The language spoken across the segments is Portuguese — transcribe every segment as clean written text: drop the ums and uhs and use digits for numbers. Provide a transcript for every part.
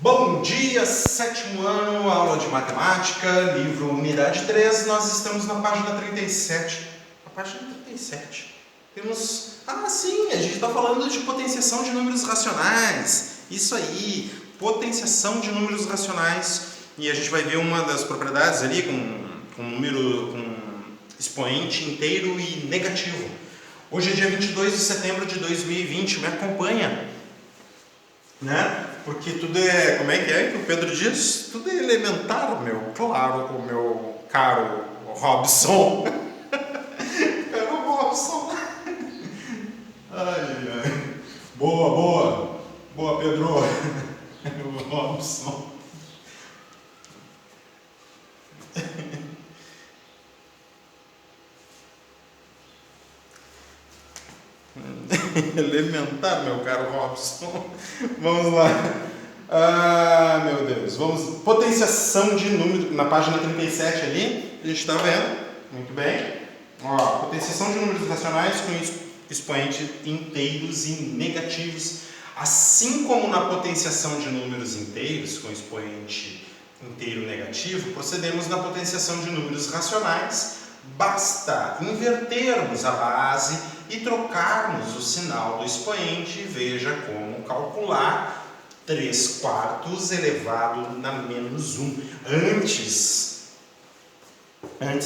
Bom dia, sétimo ano, aula de matemática, livro unidade 3, nós estamos na página 37. A página 37. Temos... sim, a gente está falando de potenciação de números racionais. Isso aí, potenciação de números racionais. E a gente vai ver uma das propriedades ali com expoente inteiro e negativo. Hoje é dia 22 de setembro de 2020, me acompanha, né? Porque tudo é, como é que o Pedro diz? Tudo é elementar, meu caro Robson. Caro Robson. Ai. Boa, Pedro. O Robson. Elementar, meu caro Robson. Vamos lá. Meu Deus. Vamos. Potenciação de números. Na página 37 ali, a gente está vendo. Muito bem. Potenciação de números racionais com expoentes inteiros e negativos. Assim como na potenciação de números inteiros com expoente inteiro negativo, procedemos na potenciação de números racionais. Basta invertermos a base e trocarmos o sinal do expoente. Veja como calcular 3/4 elevado na menos 1. Antes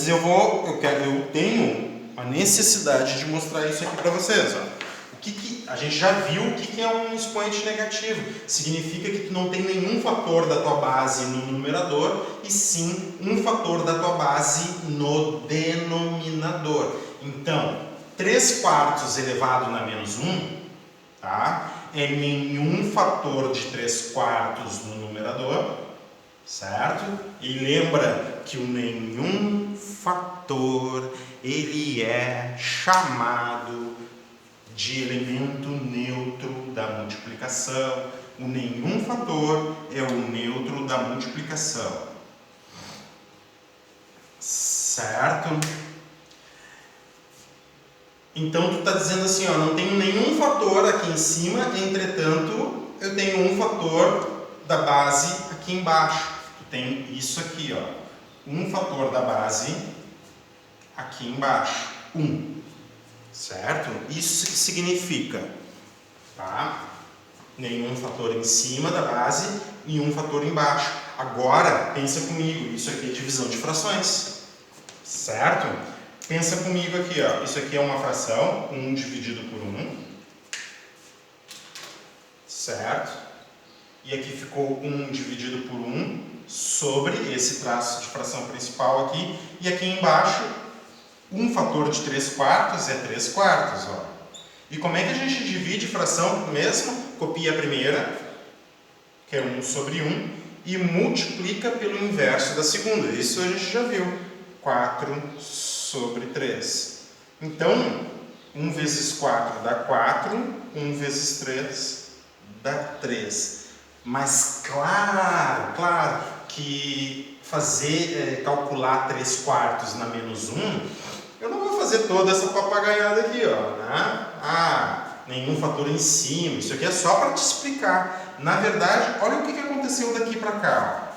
eu tenho a necessidade de mostrar isso aqui para vocês. A gente já viu o que é um expoente negativo. Significa que tu não tem nenhum fator da tua base no numerador e sim um fator da tua base no denominador. Então, 3/4 elevado na menos 1, tá? É nenhum fator de 3/4 no numerador, certo? E lembra que o nenhum fator, ele é chamado de elemento neutro da multiplicação. O nenhum fator é o neutro da multiplicação, certo? Então tu está dizendo assim, não tenho nenhum fator aqui em cima, entretanto eu tenho um fator da base aqui embaixo. Tu tem isso aqui, um fator da base aqui embaixo, 1. Certo? Isso que significa, tá? Nenhum fator em cima da base e um fator embaixo. Agora, pensa comigo, isso aqui é divisão de frações, certo? Pensa comigo aqui, isso aqui é uma fração, 1 dividido por 1, certo? E aqui ficou 1 dividido por 1 sobre esse traço de fração principal aqui, e aqui embaixo um fator de 3/4 é 3/4, E como é que a gente divide fração mesmo? Copia a primeira, que é 1 sobre 1, e multiplica pelo inverso da segunda. Isso a gente já viu. 4 sobre 3. Então, 1 vezes 4 dá 4, 1 vezes 3 dá 3. Mas claro que calcular 3/4 na menos 1, eu não vou fazer toda essa papagaiada aqui, né? Nenhum fator em cima. Isso aqui é só para te explicar. Na verdade, olha o que aconteceu daqui para cá.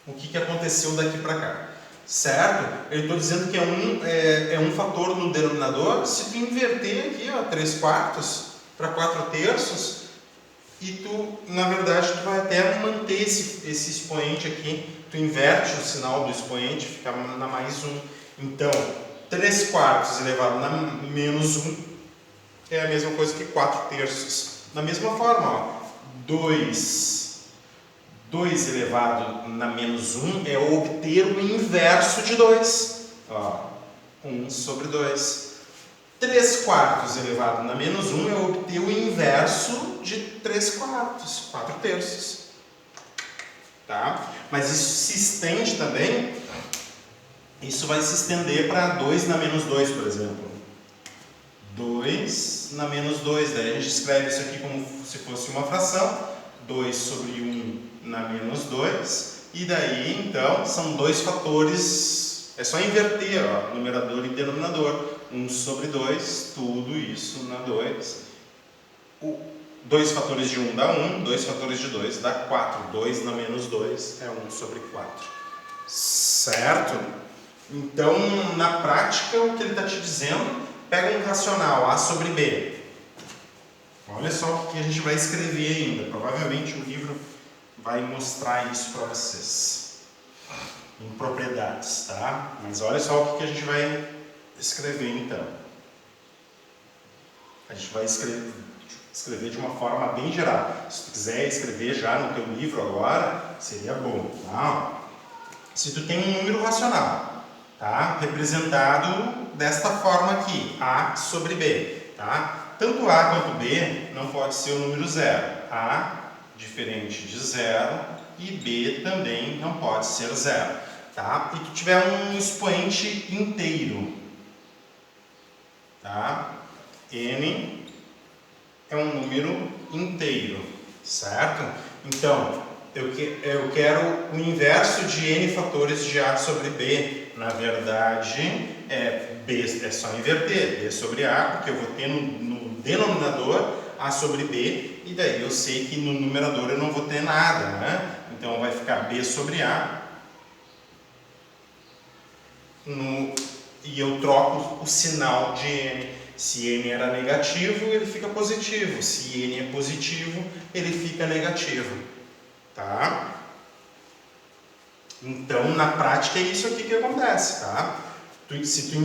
O que aconteceu daqui para cá. Certo? Eu estou dizendo que é um fator no denominador. Se tu inverter aqui, 3/4 para 4/3, e tu, na verdade, tu vai até manter esse expoente aqui. Tu inverte o sinal do expoente, fica na mais 1. Então, 3/4 elevado na menos 1 é a mesma coisa que 4/3. Da mesma forma, 2 elevado na menos 1 é obter o inverso de 2. 1 sobre 2. 3/4 elevado na menos 1 é obter o inverso de 3/4, 4/3. Tá? Mas isso se estende também. Isso vai se estender para 2 na menos 2, por exemplo. 2 na menos 2. Daí a gente escreve isso aqui como se fosse uma fração. 2 sobre 1 na menos 2. E daí, então, são dois fatores. É só inverter, numerador e denominador. 1 sobre 2, tudo isso na 2. 2 fatores de 1 dá 1, 2 fatores de 2 dá 4. 2 na menos 2 é 1 sobre 4. Certo? Então, na prática, o que ele está te dizendo, pega um racional A sobre B. Olha só o que a gente vai escrever ainda. Provavelmente o livro vai mostrar isso para vocês. Em propriedades, tá? Mas olha só o que a gente vai escrever então. A gente vai escrever de uma forma bem geral. Se tu quiser escrever já no teu livro agora, seria bom, tá? Se tu tem um número racional, tá? Representado desta forma aqui, A sobre B, tá? Tanto A quanto B não pode ser o número zero. A diferente de zero e B também não pode ser zero, tá? E tu tiver um expoente inteiro, tá? N é um número inteiro, certo? Então, eu quero o inverso de N fatores de A sobre B. Na verdade, B é só inverter, B sobre A, porque eu vou ter no denominador A sobre B, e daí eu sei que no numerador eu não vou ter nada, né? Então vai ficar B sobre A, e eu troco o sinal de N. Se N era negativo, ele fica positivo. Se N é positivo, ele fica negativo. Tá? Então, na prática, é isso aqui que acontece, tá? Se tu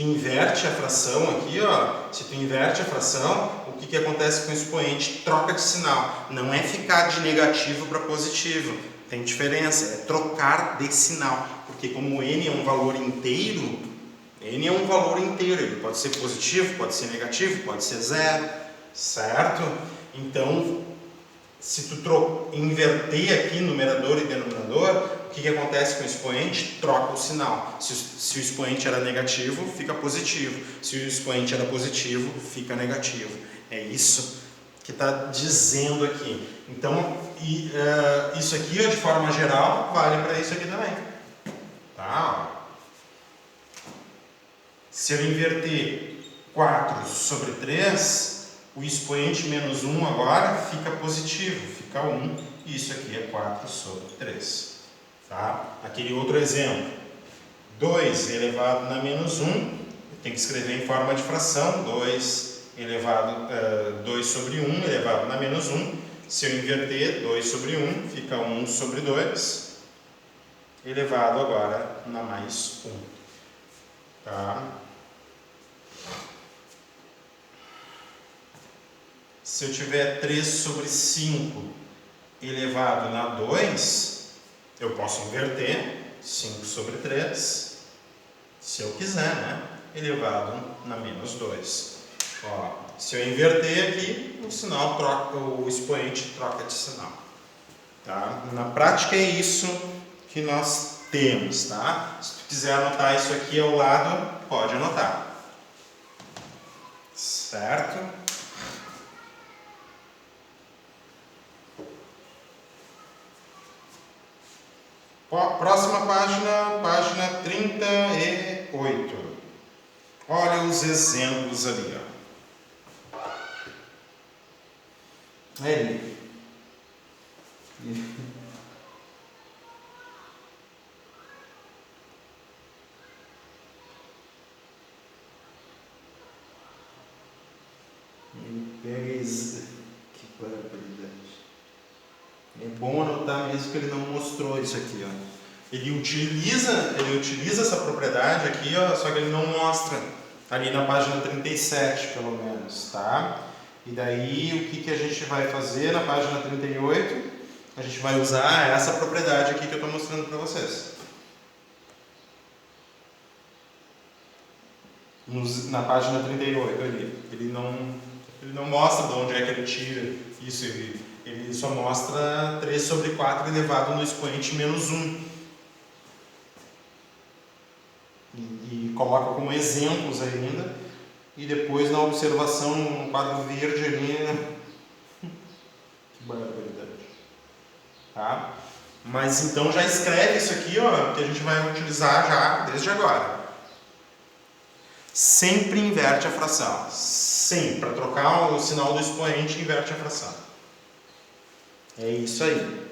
inverte a fração aqui, ó, se tu inverte a fração, o que acontece com o expoente? Troca de sinal. Não é ficar de negativo para positivo. Tem diferença, é trocar de sinal. Porque como N é um valor inteiro, ele pode ser positivo, pode ser negativo, pode ser zero, certo? Então, se tu inverter aqui numerador e denominador, o que acontece com o expoente? Troca o sinal. Se o expoente era negativo, fica positivo. Se o expoente era positivo, fica negativo. É isso que está dizendo aqui. Então, isso aqui, de forma geral, vale para isso aqui também. Tá? Se eu inverter 4 sobre 3, o expoente menos 1 agora fica positivo, fica 1, e isso aqui é 4 sobre 3. Tá? Aquele outro exemplo, 2 elevado na menos 1, eu tenho que escrever em forma de fração, 2 sobre 1 elevado na menos 1, se eu inverter 2 sobre 1, fica 1 sobre 2, elevado agora na mais 1. Tá? Se eu tiver 3 sobre 5 elevado na 2, eu posso inverter 5 sobre 3, se eu quiser, né? Elevado na menos 2. Ó, se eu inverter aqui, o expoente troca de sinal. Tá? Na prática é isso que nós temos, tá? Se tu quiser anotar isso aqui ao lado, pode anotar. Certo? Próxima página, página 38. Olha os exemplos ali, ó. Ele. Que barbaridade. É bom anotar mesmo que ele não mostrou isso aqui, ó. Ele utiliza essa propriedade aqui, ó, só que ele não mostra ali na página 37, pelo menos, tá? E daí, o que a gente vai fazer na página 38? A gente vai usar essa propriedade aqui que eu estou mostrando para vocês. Na página 38 ali, ele não mostra de onde é que ele tira isso, ele só mostra 3 sobre 4 elevado no expoente menos 1. E coloca como exemplos ainda, e depois na observação no quadro verde ali, né? Que barbaridade. Tá? Mas então já escreve isso aqui, ó, que a gente vai utilizar já desde agora. sempre inverte a fração. Sempre. Para trocar o sinal do expoente, inverte a fração. É isso aí.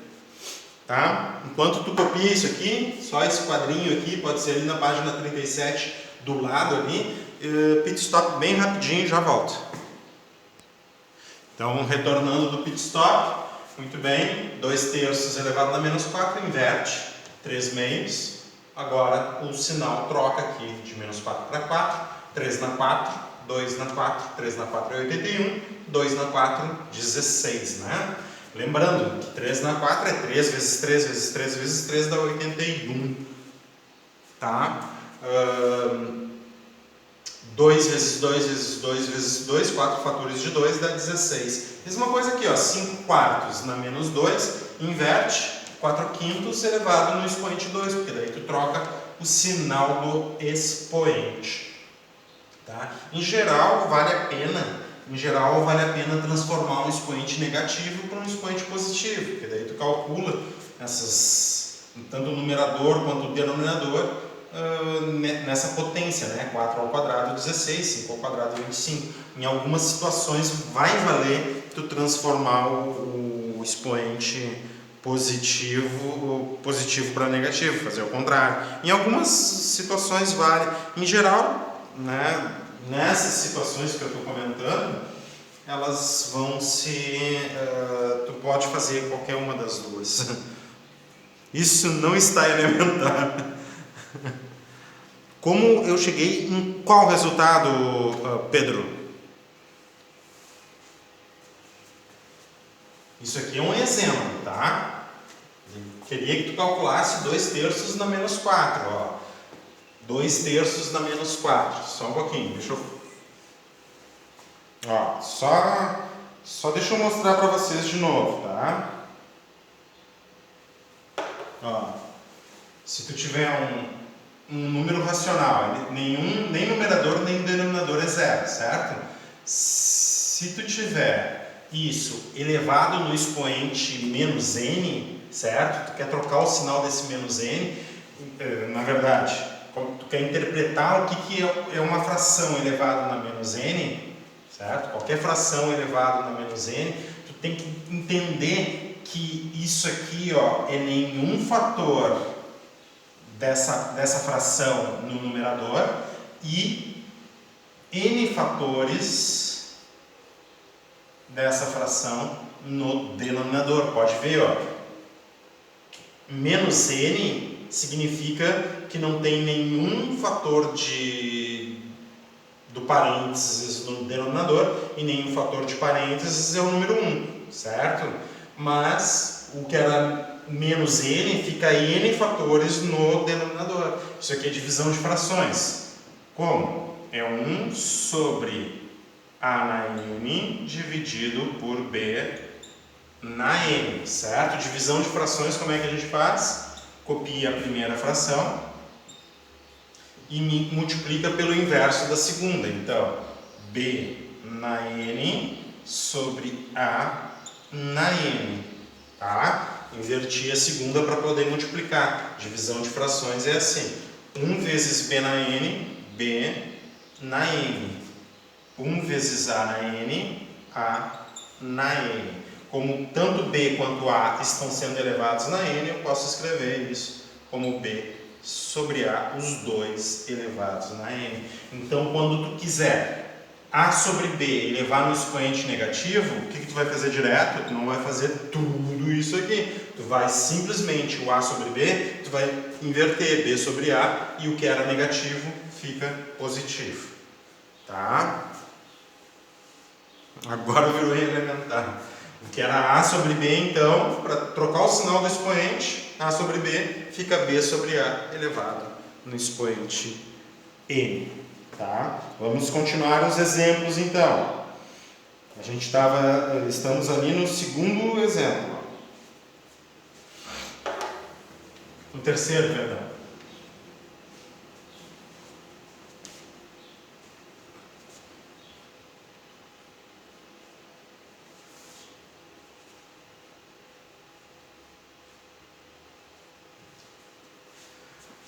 Tá? Enquanto tu copia isso aqui, só esse quadrinho aqui, pode ser ali na página 37 do lado ali, pit stop bem rapidinho e já volto. Então, retornando do pit stop, muito bem, 2/3 elevado a menos 4, inverte, 3 meios. Agora o sinal troca aqui de menos 4 para 4, 3 na 4, 2 na 4, 3 na 4 é 81, 2 na 4, 16, né? Lembrando que 3 na 4 é 3 vezes 3 vezes 3 vezes 3 dá 81, tá? 2 vezes 2 vezes 2 vezes 2, 4 fatores de 2 dá 16. Mesma coisa aqui, ó, 5 quartos na menos 2, inverte, 4 quintos elevado no expoente 2, porque daí tu troca o sinal do expoente. Tá? Em geral, vale a pena transformar um expoente negativo para um expoente positivo, porque daí tu calcula tanto o numerador quanto o denominador nessa potência, né? 4 ao quadrado 16, 5 ao quadrado 25. Em algumas situações vai valer tu transformar o expoente positivo para negativo, fazer o contrário. Em algumas situações vale. Em geral, né, nessas situações que eu estou comentando, elas vão tu pode fazer qualquer uma das duas. Isso não está elementar. Como eu cheguei em qual resultado, Pedro? Isso aqui é um exemplo, tá? Eu queria que tu calculasse 2/3 na menos 4, ó. 2/3 na menos 4. Só um pouquinho, deixa eu... Ó, só deixa eu mostrar para vocês de novo, tá? Ó, se tu tiver um número racional, nem numerador nem denominador é zero, certo? Se tu tiver isso elevado no expoente menos n, certo? Tu quer trocar o sinal desse menos n, na verdade, tu quer interpretar o que é uma fração elevada na menos n, certo? Qualquer fração elevada na menos n, tu tem que entender que isso aqui, ó, é nenhum fator dessa fração no numerador e n fatores dessa fração no denominador. Pode ver, ó, menos n significa que não tem nenhum fator do parênteses no denominador e nenhum fator de parênteses é o número 1, certo? Mas o que era menos n fica n fatores no denominador. Isso aqui é divisão de frações. Como? É 1 sobre a na n dividido por b na n, certo? Divisão de frações, como é que a gente faz? Copia a primeira fração e multiplica pelo inverso da segunda. Então, b na n sobre a na n, tá? Inverti a segunda para poder multiplicar. Divisão de frações é assim: 1 vezes b na n, b na n. 1 vezes a na n, a na n. Como tanto b quanto a estão sendo elevados na n, eu posso escrever isso como b sobre a, os dois elevados na n. Então, quando tu quiser a sobre b elevar no expoente negativo, o que tu vai fazer direto? Tu não vai fazer tudo isso aqui. Tu vai simplesmente o a sobre b, tu vai inverter b sobre a e o que era negativo fica positivo. Tá? Agora virou elementar. O que era a sobre b, então, para trocar o sinal do expoente, a sobre b fica b sobre a elevado no expoente n. Tá? Vamos continuar os exemplos, então. Estamos ali no segundo exemplo. No terceiro, perdão.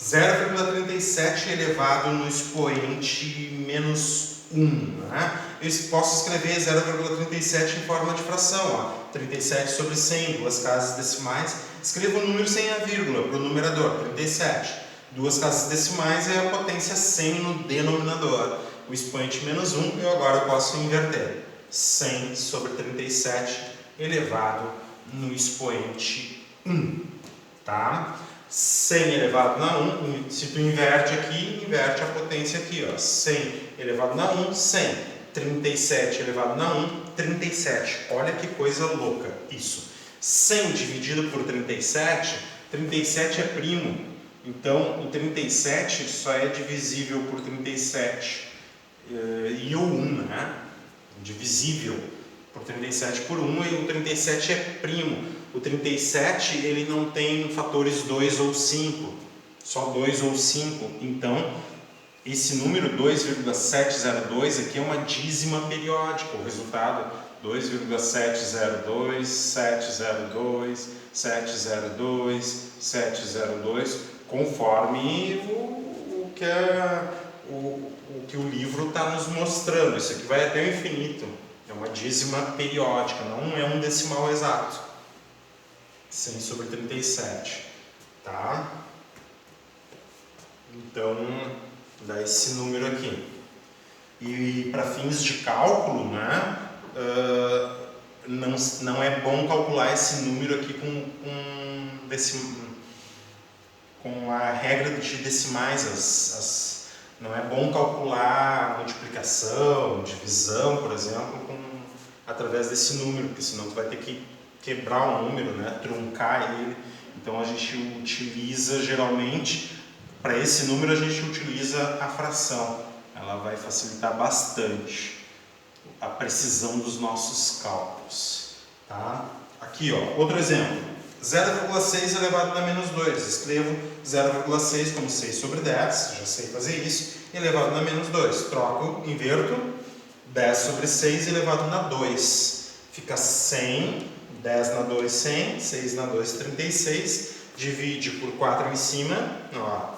0,37 elevado no expoente menos 1. Né? Eu posso escrever 0,37 em forma de fração. Ó. 37 sobre 100, duas casas decimais. Escrevo o número sem a vírgula para o numerador, 37. Duas casas decimais é a potência 100 no denominador. O expoente menos 1, eu agora posso inverter. 100 sobre 37 elevado no expoente 1. Tá? 100 elevado na 1, se tu inverte aqui, inverte a potência aqui, ó. 100 elevado na 1, 100. 37 elevado na 1, 37. Olha que coisa louca isso. 100 dividido por 37, 37 é primo. Então, o 37 só é divisível por 37 e o 1, né? Divisível por 37 por 1 e o 37 é primo. O 37 ele não tem fatores 2 ou 5, só 2 ou 5. Então, esse número 2,702 aqui é uma dízima periódica. O resultado 2,702, 702, 702, 702, conforme o que o livro está nos mostrando. Isso aqui vai até o infinito. É uma dízima periódica, não é um decimal exato. 100 sobre 37, tá? Então, dá esse número aqui. E para fins de cálculo, né, não é bom calcular esse número aqui com a regra de decimais. Não é bom calcular multiplicação, divisão, por exemplo, através desse número, porque senão tu vai ter que quebrar o número, né? Truncar ele. Então a gente utiliza geralmente, para esse número a gente utiliza a fração. Ela vai facilitar bastante a precisão dos nossos cálculos. Tá? Aqui, ó, outro exemplo. 0,6 elevado a menos 2. Escrevo 0,6 como 6 sobre 10, já sei fazer isso, elevado a menos 2. Troco, inverto, 10 sobre 6 elevado a 2. Fica 100. 10 na 2, 100, 6 na 2, 36, divide por 4 em cima, ó,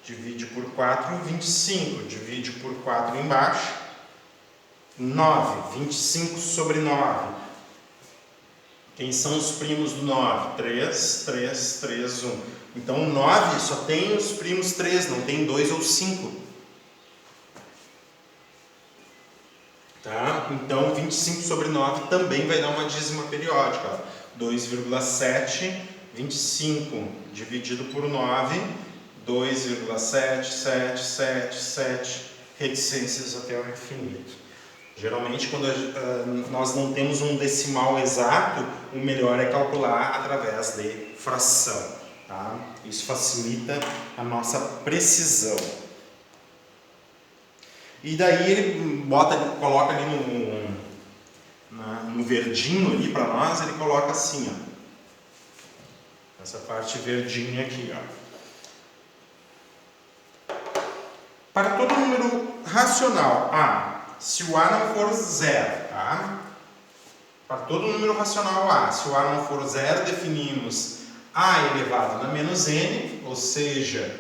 divide por 4, 25, divide por 4 embaixo, 9, 25 sobre 9. Quem são os primos do 9? 3, 3, 3, 1. Então o 9 só tem os primos 3, não tem 2 ou 5. Tá? Então, 25 sobre 9 também vai dar uma dízima periódica. 2,7, 25 dividido por 9, 2,777, reticências até o infinito. Geralmente, quando nós não temos um decimal exato, o melhor é calcular através de fração. Tá? Isso facilita a nossa precisão. E daí ele coloca ali no verdinho ali para nós, ele coloca assim, ó. Essa parte verdinha aqui, ó. Para todo número racional A, se o A não for zero, tá? Para todo número racional A, se o A não for zero, definimos A elevado a menos N, ou seja,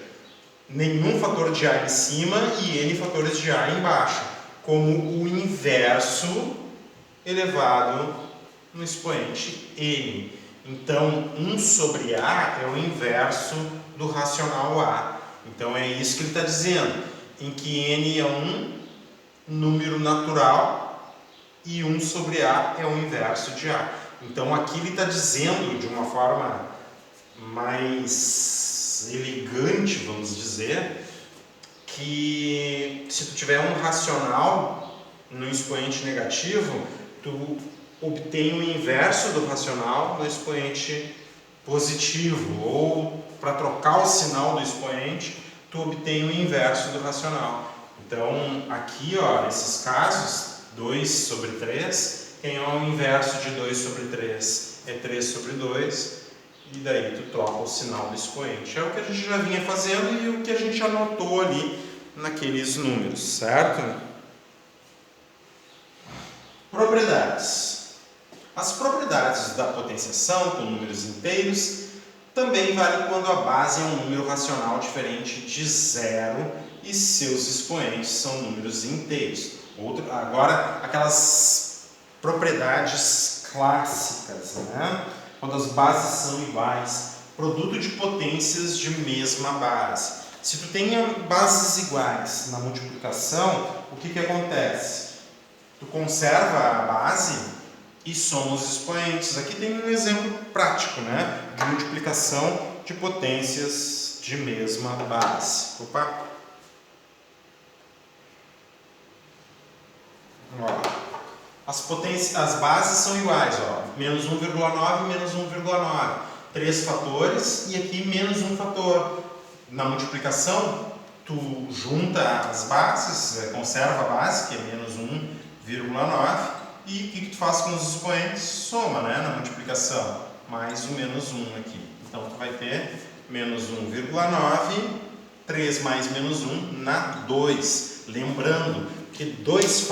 nenhum fator de A em cima e N fatores de A embaixo, como o inverso elevado no expoente N. Então, 1 sobre A é o inverso do racional A. Então, é isso que ele está dizendo, em que N é um número natural e 1 sobre A é o inverso de A. Então, aqui ele está dizendo de uma forma mais elegante, vamos dizer, que se tu tiver um racional no expoente negativo, tu obtém o inverso do racional no expoente positivo, ou para trocar o sinal do expoente, tu obtém o inverso do racional. Então, aqui, ó, nesses casos, 2 sobre 3, quem é o inverso de 2 sobre 3? É 3 sobre 2, e daí tu troca o sinal do expoente. É o que a gente já vinha fazendo e o que a gente anotou ali naqueles números, certo? Propriedades. As propriedades da potenciação com números inteiros Também vale quando a base é um número racional diferente de zero e seus expoentes são números inteiros. Agora, aquelas propriedades clássicas, né? Quando as bases são iguais, produto de potências de mesma base. Se tu tem bases iguais na multiplicação, o que acontece? Tu conserva a base e soma os expoentes. Aqui tem um exemplo prático, né? De multiplicação de potências de mesma base. Opa! Ó, as bases são iguais, ó, menos 1,9 e menos 1,9. 3 fatores e aqui menos um fator. Na multiplicação, tu junta as bases, conserva a base, que é menos 1,9. E o que tu faz com os expoentes? Soma, né, na multiplicação, mais o menos 1 aqui. Então, tu vai ter menos 1,9, 3 mais menos 1 na 2. Lembrando que dois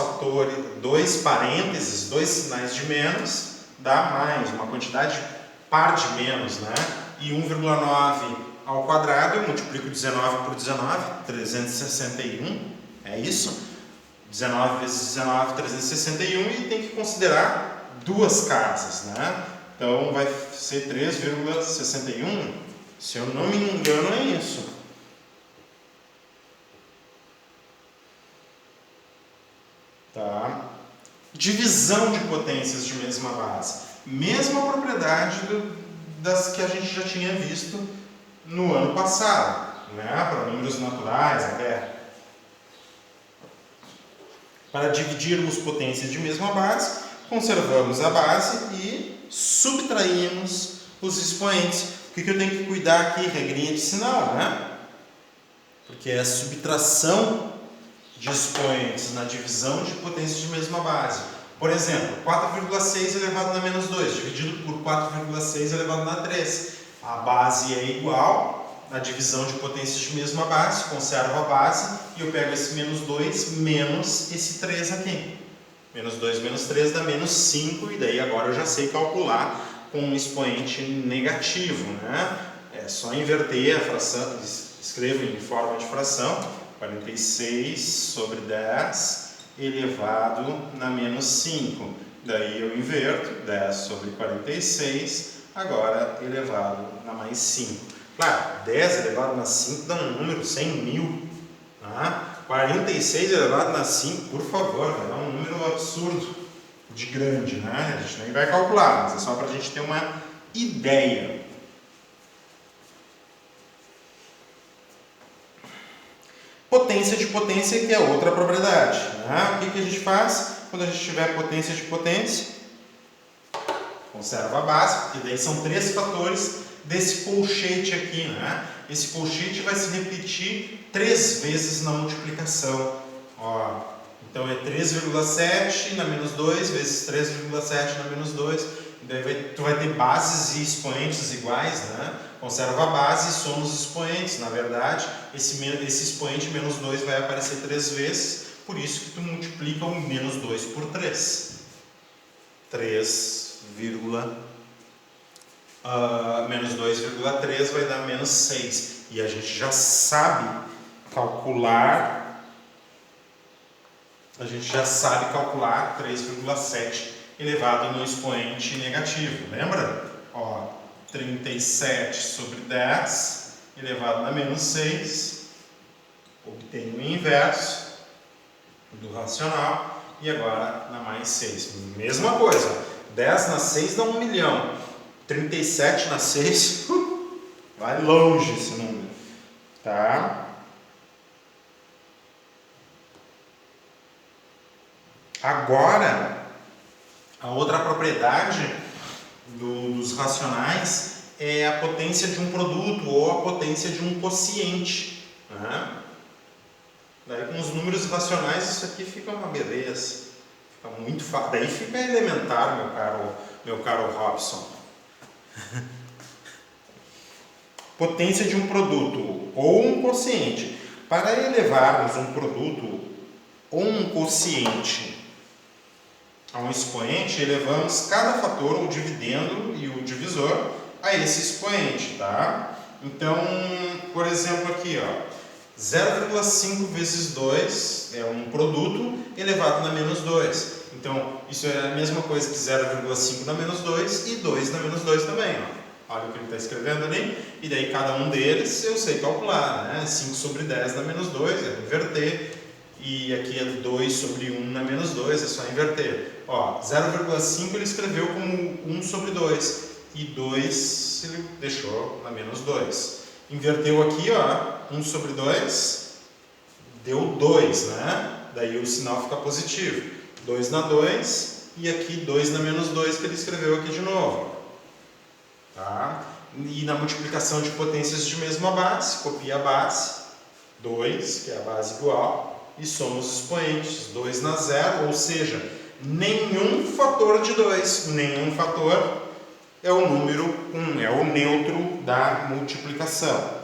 parênteses, dois sinais de menos, dá mais, uma quantidade par de menos, né? E 1,9 ao quadrado, eu multiplico 19 por 19, 361, é isso? 19 vezes 19, 361, e tem que considerar duas casas, né? Então vai ser 3,61, se eu não me engano é isso. Tá? Divisão de potências de mesma base. Mesma propriedade das que a gente já tinha visto no ano passado, né? Para números naturais até. Para dividirmos potências de mesma base, conservamos a base e subtraímos os expoentes. O que eu tenho que cuidar aqui? Regrinha de sinal, né? Porque é a subtração de expoentes na divisão de potências de mesma base. Por exemplo, 4,6 elevado na menos 2, dividido por 4,6 elevado na 3. A base é igual, na divisão de potências de mesma base, conservo a base e eu pego esse menos 2 menos esse 3 aqui. Menos 2 menos 3 dá menos 5, e daí agora eu já sei calcular com um expoente negativo, né? É só inverter a fração, escrevo em forma de fração, 46 sobre 10 elevado na menos 5. Daí eu inverto, 10 sobre 46, agora elevado na mais 5. Claro, 10 elevado na 5 dá um número 100.000. Tá? 46 elevado na 5, por favor, vai dar um número absurdo de grande, né? A gente nem vai calcular, mas é só para a gente ter uma ideia. Potência de potência, que é outra propriedade. Né? O que a gente faz quando a gente tiver potência de potência? Conserva a base, porque daí são 3 fatores desse colchete aqui. Né? Esse colchete vai se repetir 3 vezes na multiplicação. Ó, então é 3,7 na menos 2 vezes 3,7 na menos 2. Daí tu vai ter bases e expoentes iguais, né? Conserva a base e soma os expoentes. Na verdade, esse expoente menos 2 vai aparecer 3 vezes, por isso que tu multiplica o menos 2 por 3. Menos 2,3 vai dar menos 6. E a gente já sabe calcular 3,7 elevado no expoente negativo. Lembra? Ó, 37 sobre 10 elevado na menos 6. Obtenho o inverso do racional. E agora na mais 6. Mesma coisa. 10 na 6 dá 1 milhão. 37 na 6 vai longe esse número. Tá? Agora, a outra propriedade dos racionais é a potência de um produto ou a potência de um quociente. Né? Daí com os números racionais isso aqui fica uma beleza. Fica muito fácil. Daí fica elementar, meu caro Robson. Potência de um produto ou um quociente. Para elevarmos um produto ou um quociente a um expoente, elevamos cada fator, o dividendo e o divisor, a esse expoente, tá? Então, por exemplo, aqui, ó, 0,5 vezes 2 é um produto elevado na menos 2. Então, isso é a mesma coisa que 0,5 na menos 2 e 2 na menos 2 também, ó. Olha o que ele está escrevendo ali, e daí cada um deles eu sei calcular, né? 5 sobre 10 na menos 2 é inverter, e aqui é 2 sobre 1 na menos 2, é só inverter. Ó, 0,5 ele escreveu como 1 sobre 2, e 2 ele deixou na menos 2. Inverteu aqui, ó, 1 sobre 2, deu 2, né? Daí o sinal fica positivo. 2 na 2, e aqui 2 na menos 2 que ele escreveu aqui de novo. Tá? E na multiplicação de potências de mesma base, copia a base, 2, que é a base igual, e soma os expoentes, 2 na 0, ou seja, nenhum fator de 2, nenhum fator é o número 1, é o neutro da multiplicação.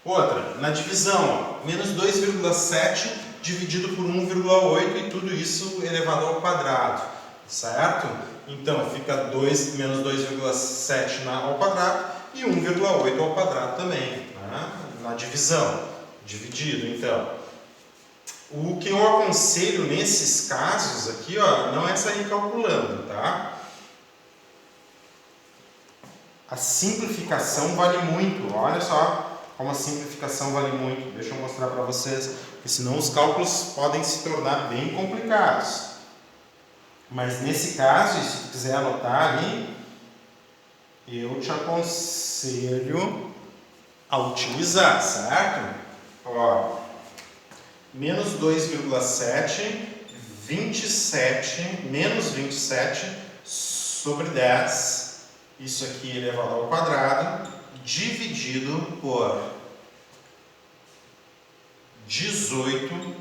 Outra, na divisão, ó, menos 2,7 dividido por 1,8 e tudo isso elevado ao quadrado, certo? Então, fica 2 menos 2,7 ao quadrado e 1,8 ao quadrado também, né? Na divisão, dividido, então. O que eu aconselho nesses casos aqui, ó, não é sair calculando, tá? A simplificação vale muito, olha só como a simplificação vale muito. Deixa eu mostrar para vocês, porque senão os cálculos podem se tornar bem complicados. Mas nesse caso, e se tu quiser anotar ali, eu te aconselho a utilizar, certo? Ó, menos 2,7, 27, menos 27 sobre 10, isso aqui elevado ao quadrado, dividido por 18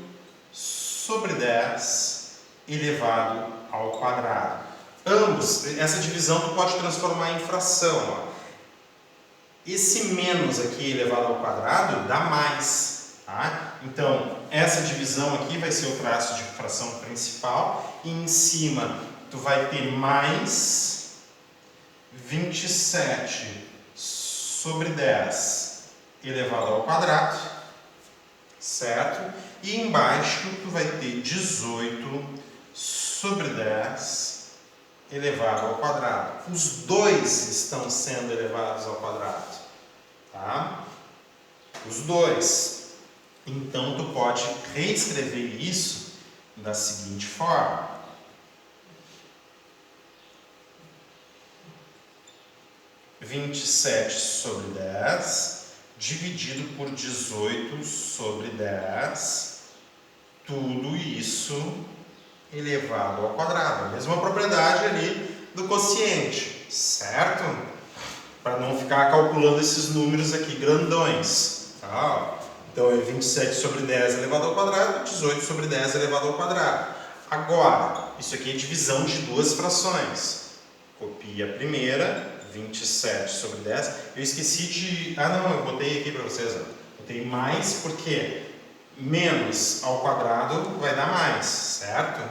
sobre 10 elevado ao quadrado. Ambos, essa divisão tu pode transformar em fração. Ó. Esse menos aqui elevado ao quadrado dá mais. Tá? Então, essa divisão aqui vai ser o traço de fração principal. E em cima, tu vai ter mais 27 sobre 10 elevado ao quadrado. Certo? E embaixo, tu vai ter 18 sobre 10 elevado ao quadrado. Os dois estão sendo elevados ao quadrado. Tá? Os dois. Então, tu pode reescrever isso da seguinte forma. Vinte e sete sobre 10 dividido por 18 sobre 10. Tudo isso elevado ao quadrado. A mesma propriedade ali do quociente, certo? Para não ficar calculando esses números aqui grandões. Tá? Então é 27 sobre 10 elevado ao quadrado, 18 sobre 10 elevado ao quadrado. Agora, isso aqui é divisão de duas frações. Copia a primeira, 27 sobre 10. Eu esqueci de... Ah, não, eu botei aqui para vocês. Ó. Botei mais porque menos ao quadrado vai dar mais, certo?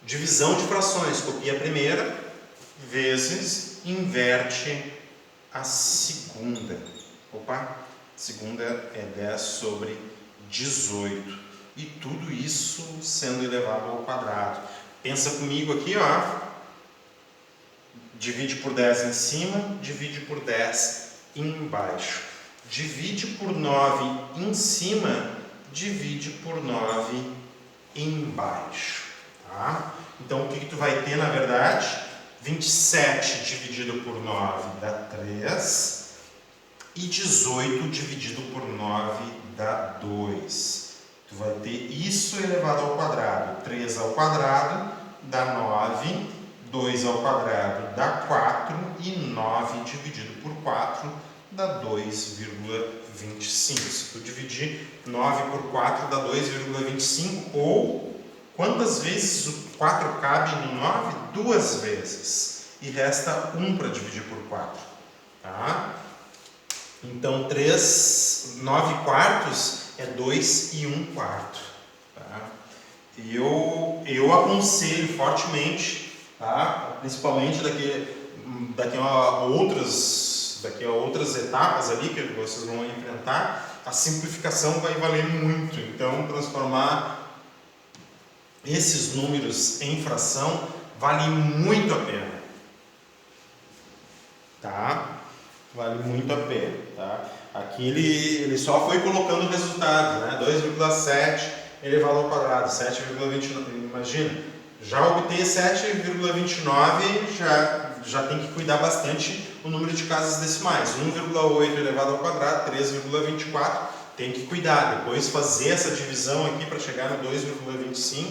Divisão de frações. Copia a primeira, vezes, inverte a segunda. Opa! Segunda é 10 sobre 18. E tudo isso sendo elevado ao quadrado. Pensa comigo aqui, ó. Divide por 10 em cima, divide por 10 embaixo. Divide por 9 em cima, divide por 9 embaixo. Tá? Então, o que tu vai ter, na verdade? 27 dividido por 9 dá 3. E 18 dividido por 9 dá 2. Tu vai ter isso elevado ao quadrado. 3 ao quadrado dá 9. 2 ao quadrado dá 4. E 9 dividido por 4 dá 2,25. Se tu dividir 9 por 4 dá 2,25. Ou quantas vezes o 4 cabe no 9? 2 vezes. E resta 1 para dividir por 4. Tá? Então, 9 quartos é 2 e 1 quarto. Tá? Eu aconselho fortemente, tá? Principalmente daqui a outras etapas ali que vocês vão enfrentar, a simplificação vai valer muito. Então, transformar esses números em fração vale muito a pena, tá? Vale muito a pena, tá? Aqui ele só foi colocando resultados, né? 2,7 elevado ao quadrado, 7,29, imagina, já obter 7,29 já tem que cuidar bastante o número de casas decimais. 1,8 elevado ao quadrado, 3,24, tem que cuidar. Depois fazer essa divisão aqui para chegar no 2,25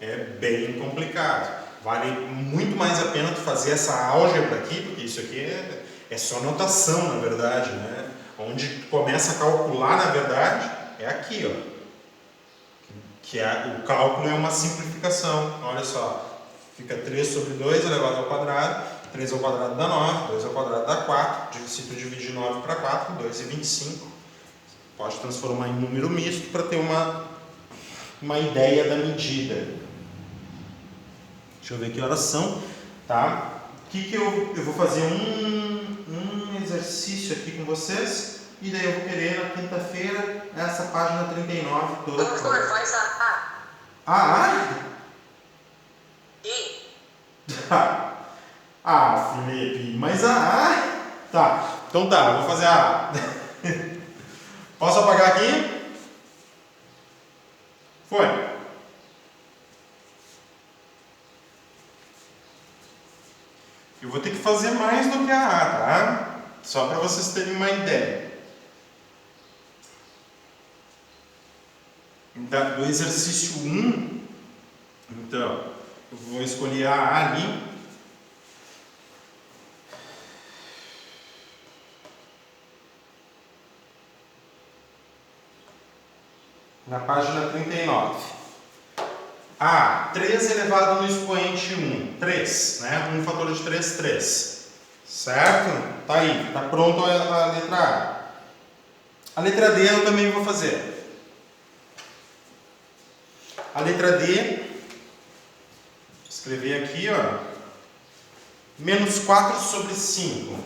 é bem complicado. Vale muito mais a pena tu fazer essa álgebra aqui, porque isso aqui é só notação, na verdade, né? Onde tu começa a calcular, na verdade, é aqui, ó. O cálculo é uma simplificação. Olha só, fica 3 sobre 2 elevado ao quadrado, 3 ao quadrado dá 9, 2 ao quadrado dá 4, se tu dividir 9 para 4, 2,25. Pode transformar em número misto para ter uma ideia da medida. Deixa eu ver que horas são, tá? Eu vou fazer um exercício aqui com vocês, e daí eu vou querer na quinta-feira essa página 39 toda. Doutor, faz a A? E. Felipe, mas a? Tá, então tá, eu vou fazer a. Posso apagar aqui? Foi. Eu vou ter que fazer mais do que a A, tá? Só para vocês terem uma ideia. Do exercício 1, então, eu vou escolher a A ali. Na página 39. A, 3 elevado no expoente 1, 3, né? 1 fator de 3, 3. Certo? Tá aí, tá pronto a letra A. A letra D eu também vou fazer. A letra D, vou escrever aqui, ó, menos 4 sobre 5,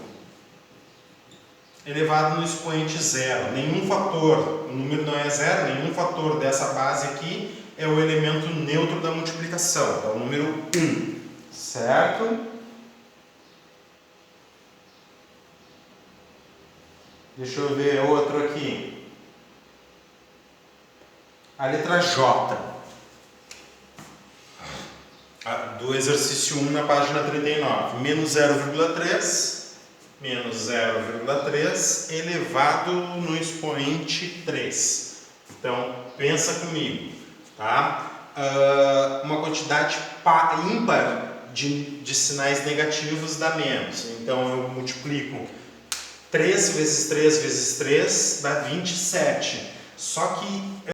elevado no expoente 0. Nenhum fator, o número não é 0, nenhum fator dessa base aqui é o elemento neutro da multiplicação, é o número 1, certo? Deixa eu ver outro aqui. A letra J. Do exercício 1 na página 39, menos 0,3 elevado no expoente 3. Então, pensa comigo, tá? Uma quantidade ímpar de sinais negativos dá menos. Então, eu multiplico 3 vezes 3 vezes 3 dá 27. Só que